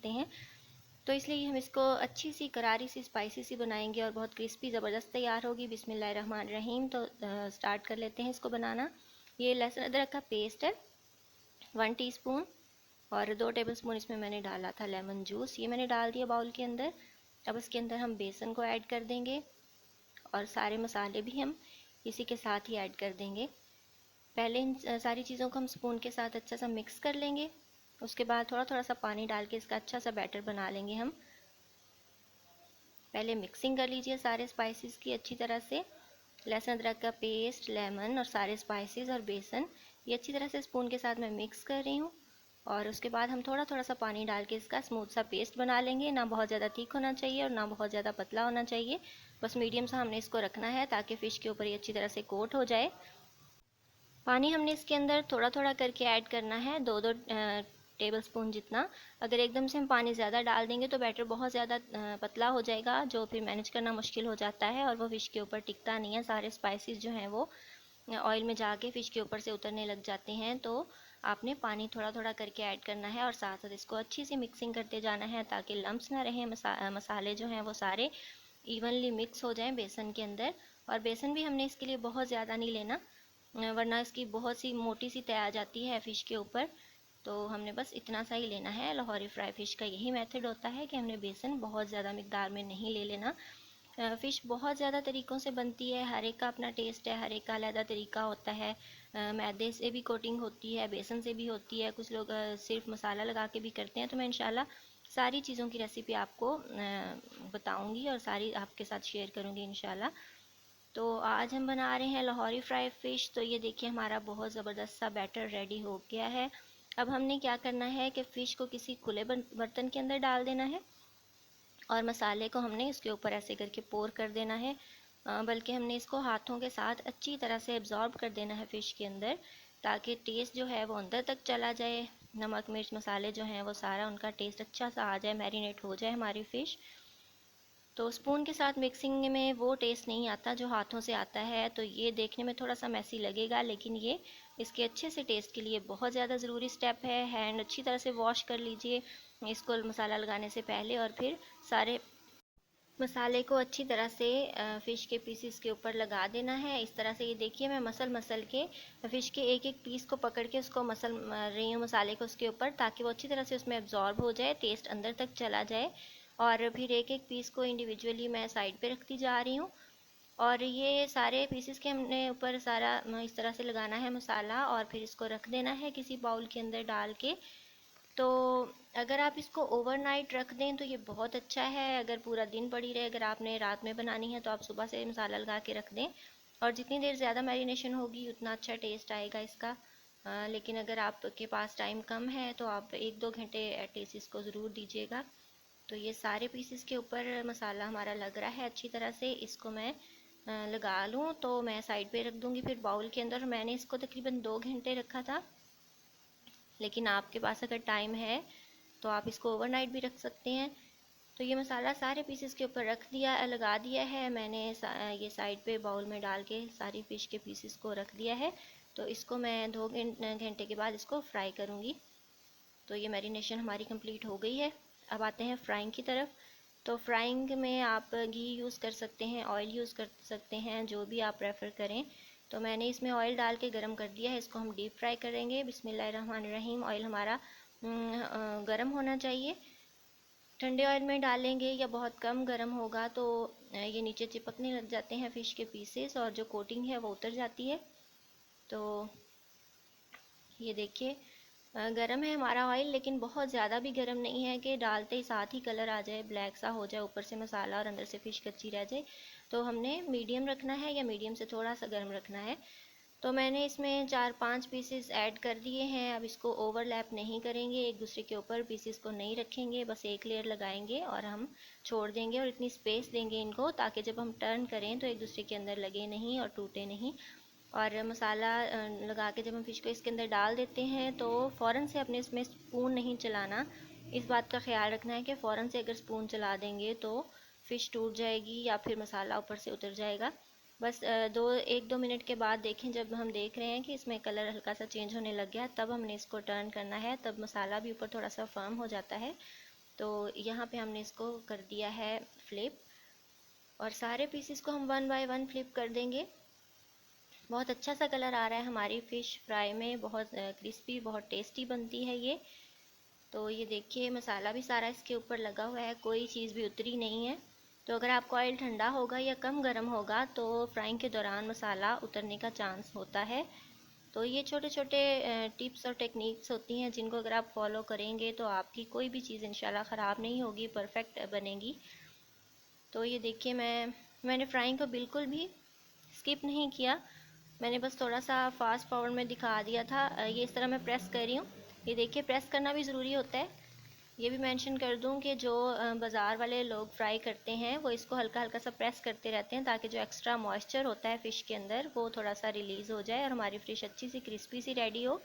सकते हैं। तो इसलिए हम इसको अच्छी सी करारी सी स्पाइसी सी बनाएंगे और बहुत क्रिस्पी ज़बरदस्त तैयार होगी। बिस्मिल्लाहिर्रहमानिर्रहीम। तो स्टार्ट कर लेते हैं इसको बनाना। ये लहसुन अदरक का पेस्ट है 1 टीस्पून, और 2 टेबलस्पून इसमें मैंने डाला था लेमन जूस, ये मैंने डाल दिया बाउल के अंदर। अब इसके अंदर हम बेसन को ऐड कर देंगे और सारे मसाले भी हम इसी के साथ ही ऐड कर देंगे। पहले इन सारी चीज़ों को हम स्पून के साथ अच्छा सा मिक्स कर लेंगे। उसके बाद थोड़ा थोड़ा सा पानी डाल के इसका अच्छा सा बैटर बना लेंगे हम। पहले मिक्सिंग कर लीजिए सारे स्पाइसेस की अच्छी तरह से। लहसुन अदरक का पेस्ट, लेमन और सारे स्पाइसेस और बेसन, ये अच्छी तरह से स्पून के साथ मैं मिक्स कर रही हूँ। और उसके बाद हम थोड़ा थोड़ा सा पानी डाल के इसका स्मूथ सा पेस्ट बना लेंगे। ना बहुत ज़्यादा थिक होना चाहिए और ना बहुत ज़्यादा पतला होना चाहिए, बस मीडियम सा हमने इसको रखना है ताकि फ़िश के ऊपर ये अच्छी तरह से कोट हो जाए। पानी हमने इसके अंदर थोड़ा थोड़ा करके ऐड करना है, 2-2 टेबलस्पून जितना। अगर एकदम से हम पानी ज़्यादा डाल देंगे तो बैटर बहुत ज़्यादा पतला हो जाएगा, जो फिर मैनेज करना मुश्किल हो जाता है और वो फ़िश के ऊपर टिकता नहीं है। सारे स्पाइसेस जो हैं वो ऑयल में जाके फ़िश के ऊपर से उतरने लग जाते हैं। तो आपने पानी थोड़ा थोड़ा करके ऐड करना है और साथ साथ इसको अच्छी सी मिक्सिंग करते जाना है ताकि लम्स ना रहे। मसाले जो हैं वो सारे इवनली मिक्स हो जाएं बेसन के अंदर। और बेसन भी हमने इसके लिए बहुत ज़्यादा नहीं लेना, वरना इसकी बहुत सी मोटी सी तय आ जाती है फ़िश के ऊपर। तो हमने बस इतना सा ही लेना है। लाहौरी फ्राई फ़िश का यही मेथड होता है कि हमने बेसन बहुत ज़्यादा मिकदार में नहीं ले लेना। फ़िश बहुत ज़्यादा तरीक़ों से बनती है, हर एक का अपना टेस्ट है, हर एक का अलग तरीका होता है। मैदे से भी कोटिंग होती है, बेसन से भी होती है, कुछ लोग सिर्फ मसाला लगा के भी करते हैं। तो मैं इंशाल्लाह सारी चीज़ों की रेसिपी आपको बताऊंगी और सारी आपके साथ शेयर करूंगी इंशाल्लाह। तो आज हम बना रहे हैं लाहौरी फ्राई फ़िश। तो ये देखिए हमारा बहुत ज़बरदस्त सा बैटर रेडी हो गया है। अब हमने क्या करना है कि फ़िश को किसी खुले बर्तन के अंदर डाल देना है और मसाले को हमने इसके ऊपर ऐसे करके पोर कर देना है। बल्कि हमने इसको हाथों के साथ अच्छी तरह से एब्जॉर्ब कर देना है फ़िश के अंदर, ताकि टेस्ट जो है वो अंदर तक चला जाए। नमक मिर्च मसाले जो हैं वो सारा उनका टेस्ट अच्छा सा आ जाए, मैरिनेट हो जाए हमारी फ़िश। तो स्पून के साथ मिक्सिंग में वो टेस्ट नहीं आता जो हाथों से आता है। तो ये देखने में थोड़ा सा मैसी लगेगा, लेकिन ये इसके अच्छे से टेस्ट के लिए बहुत ज़्यादा ज़रूरी स्टेप है। हैंड अच्छी तरह से वॉश कर लीजिए इसको मसाला लगाने से पहले, और फिर सारे मसाले को अच्छी तरह से फ़िश के पीसेस के ऊपर लगा देना है। इस तरह से ये देखिए मैं मसल के फ़िश के एक एक पीस को पकड़ के उसको मसल रही हूँ मसाले को उसके ऊपर, ताकि वो अच्छी तरह से उसमें एब्जॉर्ब हो जाए, टेस्ट अंदर तक चला जाए। और फिर एक एक पीस को इंडिविजुअली मैं साइड पे रखती जा रही हूँ। और ये सारे पीसेस के हमने ऊपर सारा इस तरह से लगाना है मसाला, और फिर इसको रख देना है किसी बाउल के अंदर डाल के। तो अगर आप इसको ओवरनाइट रख दें तो ये बहुत अच्छा है। अगर पूरा दिन पड़ी रहे, अगर आपने रात में बनानी है तो आप सुबह से मसाला लगा के रख दें, और जितनी देर ज़्यादा मैरिनेशन होगी उतना अच्छा टेस्ट आएगा इसका। लेकिन अगर आपके पास टाइम कम है तो आप 1-2 घंटे एटलीस्ट इसको ज़रूर दीजिएगा। तो ये सारे पीसेस के ऊपर मसाला हमारा लग रहा है अच्छी तरह से। इसको मैं लगा लूँ तो मैं साइड पे रख दूँगी फिर बाउल के अंदर। मैंने इसको तकरीबन 2 घंटे रखा था, लेकिन आपके पास अगर टाइम है तो आप इसको ओवरनाइट भी रख सकते हैं। तो ये मसाला सारे पीसेस के ऊपर रख दिया, लगा दिया है मैंने। ये साइड पे बाउल में डाल के सारी फ़िश के पीसेस को रख दिया है। तो इसको मैं 2 घंटे के बाद इसको फ्राई करूँगी। तो ये मैरिनेशन हमारी कंप्लीट हो गई है। अब आते हैं फ्राइंग की तरफ। तो फ्राइंग में आप घी यूज़ कर सकते हैं, ऑयल यूज़ कर सकते हैं, जो भी आप प्रेफर करें। तो मैंने इसमें ऑयल डाल के गरम कर दिया है, इसको हम डीप फ्राई करेंगे। बिस्मिल्लाहिर्रहमानिर्रहीम। ऑयल हमारा गरम होना चाहिए। ठंडे ऑयल में डालेंगे या बहुत कम गर्म होगा तो ये नीचे चिपकने लग जाते हैं फ़िश के पीसेस, और जो कोटिंग है वो उतर जाती है। तो ये देखिए गरम है हमारा ऑयल, लेकिन बहुत ज़्यादा भी गरम नहीं है कि डालते ही साथ ही कलर आ जाए, ब्लैक सा हो जाए ऊपर से मसाला और अंदर से फ़िश कच्ची रह जाए। तो हमने मीडियम रखना है, या मीडियम से थोड़ा सा गर्म रखना है। तो मैंने इसमें 4-5 पीसेस ऐड कर दिए हैं। अब इसको ओवरलैप नहीं करेंगे, एक दूसरे के ऊपर पीसेस को नहीं रखेंगे, बस एक लेयर लगाएंगे और हम छोड़ देंगे, और इतनी स्पेस देंगे इनको ताकि जब हम टर्न करें तो एक दूसरे के अंदर लगे नहीं और टूटे नहीं। और मसाला लगा के जब हम फ़िश को इसके अंदर डाल देते हैं तो फ़ौरन से अपने इसमें स्पून नहीं चलाना। इस बात का ख्याल रखना है कि फ़ौरन से अगर स्पून चला देंगे तो फ़िश टूट जाएगी या फिर मसाला ऊपर से उतर जाएगा। बस 1-2 मिनट के बाद देखें, जब हम देख रहे हैं कि इसमें कलर हल्का सा चेंज होने लग गया, तब हमने इसको टर्न करना है, तब मसाला भी ऊपर थोड़ा सा फर्म हो जाता है। तो यहाँ पे हमने इसको कर दिया है फ्लिप, और सारे पीसेस को हम 1 बाय 1 फ्लिप कर देंगे। बहुत अच्छा सा कलर आ रहा है हमारी फ़िश फ्राई में, बहुत क्रिस्पी, बहुत टेस्टी बनती है ये। तो ये देखिए मसाला भी सारा इसके ऊपर लगा हुआ है, कोई चीज़ भी उतरी नहीं है। तो अगर आपका ऑयल ठंडा होगा या कम गर्म होगा तो फ्राइंग के दौरान मसाला उतरने का चांस होता है। तो ये छोटे छोटे टिप्स और टेक्निक्स होती हैं जिनको अगर आप फॉलो करेंगे तो आपकी कोई भी चीज़ इंशाल्लाह ख़राब नहीं होगी, परफेक्ट बनेगी। तो ये देखिए मैंने फ्राइंग को बिल्कुल भी स्किप नहीं किया, मैंने बस थोड़ा सा फास्ट फॉरवर्ड में दिखा दिया था। ये इस तरह मैं प्रेस कर रही हूँ। ये देखिए प्रेस करना भी ज़रूरी होता है। ये भी मेंशन कर दूं कि जो बाज़ार वाले लोग फ्राई करते हैं वो इसको हल्का हल्का सा प्रेस करते रहते हैं ताकि जो एक्स्ट्रा मॉइस्चर होता है फ़िश के अंदर वो थोड़ा सा रिलीज़ हो जाए और हमारी फ़िश अच्छी सी क्रिस्पी सी रेडी हो।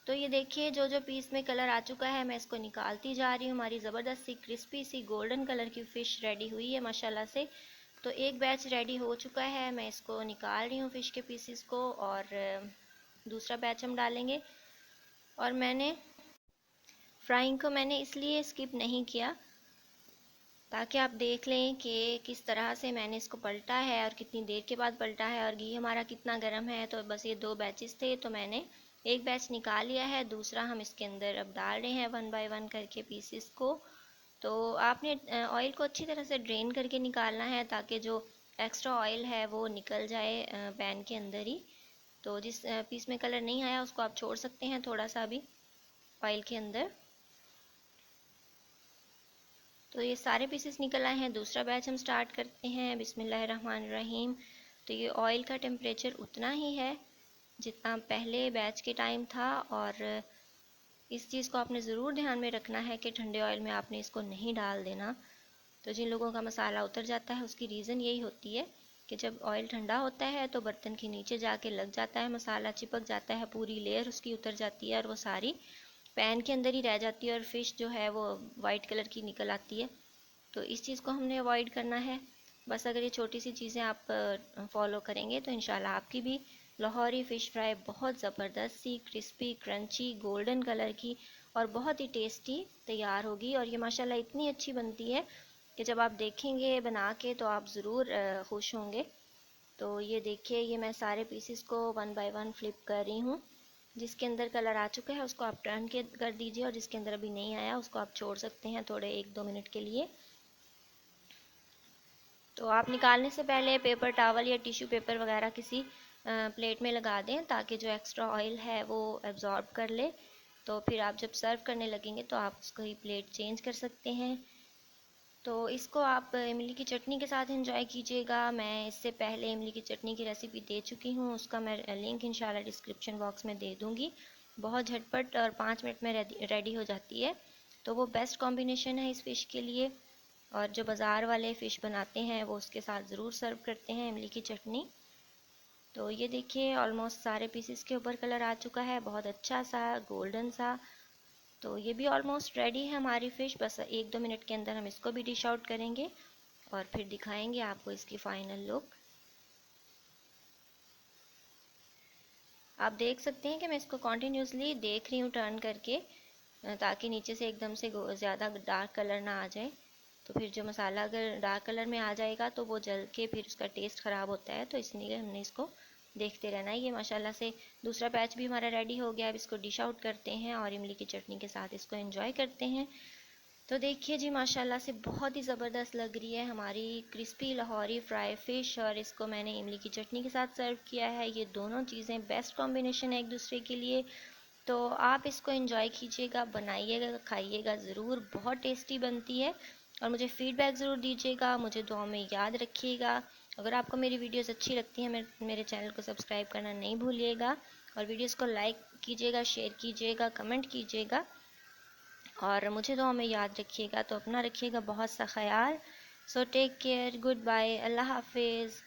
तो ये देखिए जो जो पीस में कलर आ चुका है मैं इसको निकालती जा रही हूँ। हमारी ज़बरदस्त सी क्रिस्पी सी गोल्डन कलर की फ़िश रेडी हुई है माशाल्लाह से। तो एक बैच रेडी हो चुका है, मैं इसको निकाल रही हूँ फ़िश के पीसेस को, और दूसरा बैच हम डालेंगे। और फ्राइंग को मैंने इसलिए स्किप नहीं किया ताकि आप देख लें कि किस तरह से मैंने इसको पलटा है और कितनी देर के बाद पलटा है और घी हमारा कितना गर्म है। तो बस ये 2 बैचेस थे, तो मैंने एक बैच निकाल लिया है, दूसरा हम इसके अंदर अब डाल रहे हैं 1 बाय 1 करके पीसेस को। तो आपने ऑयल को अच्छी तरह से ड्रेन करके निकालना है ताकि जो एक्स्ट्रा ऑयल है वो निकल जाए पैन के अंदर ही। तो जिस पीस में कलर नहीं आया उसको आप छोड़ सकते हैं थोड़ा सा भी ऑयल के अंदर। तो ये सारे पीसेस निकल आए हैं, दूसरा बैच हम स्टार्ट करते हैं। बिस्मिल्लाहिर्रहमानिर्रहीम। तो ये ऑयल का टेम्परेचर उतना ही है जितना पहले बैच के टाइम था, और इस चीज़ को आपने ज़रूर ध्यान में रखना है कि ठंडे ऑयल में आपने इसको नहीं डाल देना। तो जिन लोगों का मसाला उतर जाता है उसकी रीज़न यही होती है कि जब ऑयल ठंडा होता है तो बर्तन के नीचे जाके लग जाता है, मसाला चिपक जाता है, पूरी लेयर उसकी उतर जाती है और वो सारी पैन के अंदर ही रह जाती है और फ़िश जो है वो वाइट कलर की निकल आती है। तो इस चीज़ को हमने अवॉइड करना है। बस अगर ये छोटी सी चीज़ें आप फॉलो करेंगे तो इंशाल्लाह आपकी भी लाहौरी फ़िश फ्राई बहुत ज़बरदस्त सी क्रिस्पी क्रंची गोल्डन कलर की और बहुत ही टेस्टी तैयार होगी। और ये माशाल्लाह इतनी अच्छी बनती है कि जब आप देखेंगे बना के तो आप ज़रूर खुश होंगे। तो ये देखिए ये मैं सारे पीसेस को 1 बाय 1 फ्लिप कर रही हूँ। जिसके अंदर कलर आ चुका है उसको आप टर्न के कर दीजिए, और जिसके अंदर अभी नहीं आया उसको आप छोड़ सकते हैं थोड़े 1-2 मिनट के लिए। तो आप निकालने से पहले पेपर टॉवल या टिश्यू पेपर वगैरह किसी प्लेट में लगा दें ताकि जो एक्स्ट्रा ऑयल है वो एब्जॉर्ब कर ले। तो फिर आप जब सर्व करने लगेंगे तो आप उसको ही प्लेट चेंज कर सकते हैं। तो इसको आप इमली की चटनी के साथ एंजॉय कीजिएगा। मैं इससे पहले इमली की चटनी की रेसिपी दे चुकी हूँ, उसका मैं लिंक इंशाल्लाह डिस्क्रिप्शन बॉक्स में दे दूँगी। बहुत झटपट और 5 मिनट में रेडी हो जाती है। तो वो बेस्ट कॉम्बिनेशन है इस फ़िश के लिए, और जो बाज़ार वाले फ़िश बनाते हैं वो उसके साथ ज़रूर सर्व करते हैं इमली की चटनी। तो ये देखिए ऑलमोस्ट सारे पीसेस के ऊपर कलर आ चुका है, बहुत अच्छा सा गोल्डन सा। तो ये भी ऑलमोस्ट रेडी है हमारी फ़िश, बस 1-2 मिनट के अंदर हम इसको भी डिश आउट करेंगे और फिर दिखाएंगे आपको इसकी फ़ाइनल लुक। आप देख सकते हैं कि मैं इसको कॉन्टीन्यूसली देख रही हूँ टर्न करके, ताकि नीचे से एकदम से ज़्यादा डार्क कलर ना आ जाए। तो फिर जो मसाला अगर डार्क कलर में आ जाएगा तो वो जल के फिर उसका टेस्ट ख़राब होता है, तो इसलिए हमने इसको देखते रहना है। ये माशाल्लाह से दूसरा बैच भी हमारा रेडी हो गया। अब इसको डिश आउट करते हैं और इमली की चटनी के साथ इसको एंजॉय करते हैं। तो देखिए जी माशाल्लाह से बहुत ही ज़बरदस्त लग रही है हमारी क्रिस्पी लाहौरी फ्राई फ़िश, और इसको मैंने इमली की चटनी के साथ सर्व किया है। ये दोनों चीज़ें बेस्ट कॉम्बिनेशन है एक दूसरे के लिए। तो आप इसको एंजॉय कीजिएगा, बनाइएगा, खाइएगा ज़रूर, बहुत टेस्टी बनती है। और मुझे फ़ीडबैक ज़रूर दीजिएगा, मुझे दुआ में याद रखिएगा। अगर आपको मेरी वीडियोस अच्छी लगती हैं मेरे चैनल को सब्सक्राइब करना नहीं भूलिएगा, और वीडियोस को लाइक कीजिएगा, शेयर कीजिएगा, कमेंट कीजिएगा, और मुझे दुआ में याद रखिएगा। तो अपना रखिएगा बहुत सा ख्याल। So take care, goodbye, अल्लाह हाफिज़।